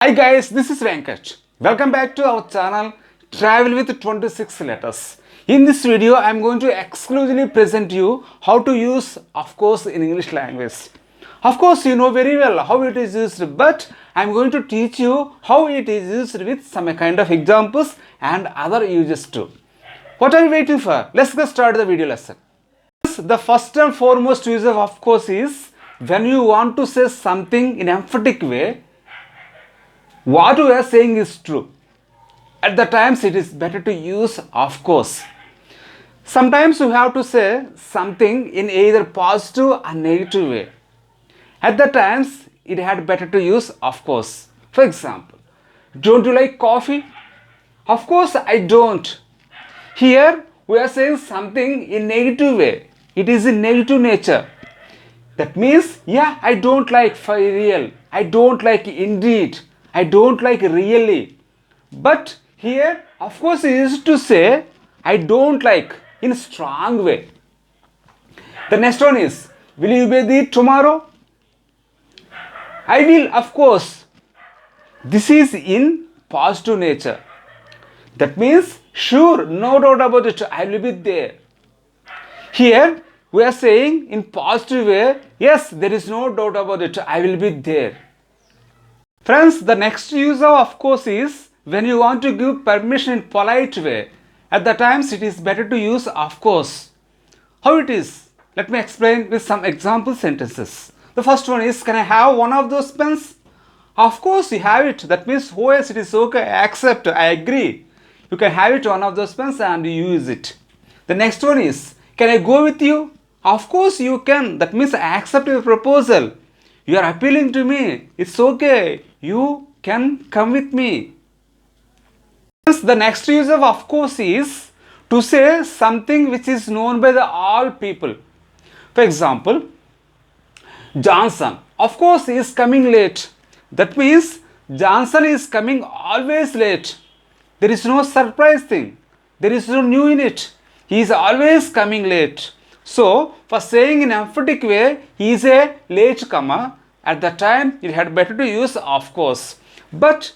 Hi guys, this is Venkat. Welcome back to our channel Travel with 26 Letters. In this video, I am going to exclusively present you how to use of course in English language. Of course, you know very well how it is used, but I am going to teach you how it is used with some kind of examples and other uses too. What are you waiting for? Let's get started the video lesson. The first and foremost use of course is when you want to say something in emphatic way. What we are saying is true. At the times it is better to use of course. Sometimes you have to say something in either positive or negative way. At the times it had better to use of course. For example, don't you like coffee? Of course I don't. Here we are saying something in negative way. It is in negative nature. That means, yeah, I don't like for real. I don't like indeed. I don't like really. But here, of course, it is to say I don't like in a strong way. The next one is, will you be there tomorrow? I will, of course. This is in positive nature. That means, sure, no doubt about it, I will be there. Here, we are saying in positive way, yes, there is no doubt about it, I will be there. Friends, the next use of course is when you want to give permission in polite way. At the times it is better to use of course. How it is? Let me explain with some example sentences. The first one is, can I have one of those pens? Of course you have it. That means, oh yes, it is okay, I accept, I agree. You can have it one of those pens and you use it. The next one is, can I go with you? Of course you can. That means I accept your proposal. You are appealing to me. It's okay. You can come with me. The next use of course is to say something which is known by the all people. For example, Johnson, of course, is coming late. That means Johnson is coming always late. There is no surprise thing. There is no new in it. He is always coming late. So, for saying in emphatic way, he is a late comer. At the time, it had better to use of course. But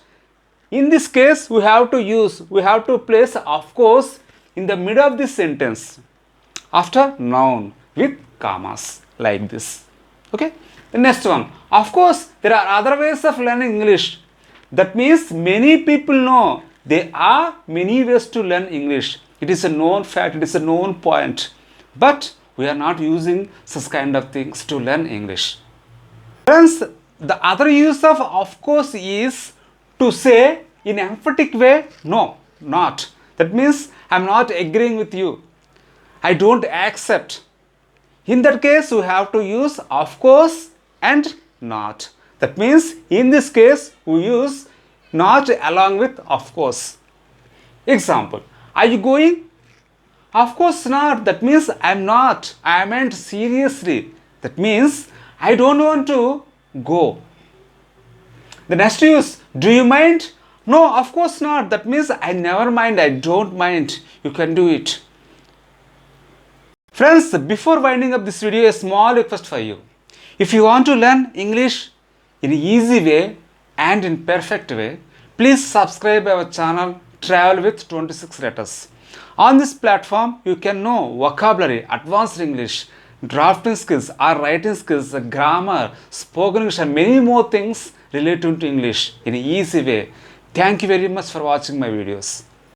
in this case, we have to place of course in the middle of this sentence after noun with commas like this. Okay. The next one. Of course, there are other ways of learning English. That means many people know there are many ways to learn English. It is a known fact. It is a known point. But we are not using such kind of things to learn English. Friends, the other use of course is to say in emphatic way, no, not. That means I am not agreeing with you. I don't accept. In that case, we have to use of course and not. That means in this case, we use not along with of course. Example, are you going? Of course not. That means I am not. I meant seriously. That means I don't want to go. The next use, do you mind? No, of course not. That means I never mind. I don't mind. You can do it. Friends, before winding up this video, a small request for you. If you want to learn English in an easy way and in perfect way, please subscribe our channel Travel with 26 Letters. On this platform, you can know vocabulary, advanced English, drafting skills or writing skills, grammar, spoken English and many more things related to English in an easy way. Thank you very much for watching my videos.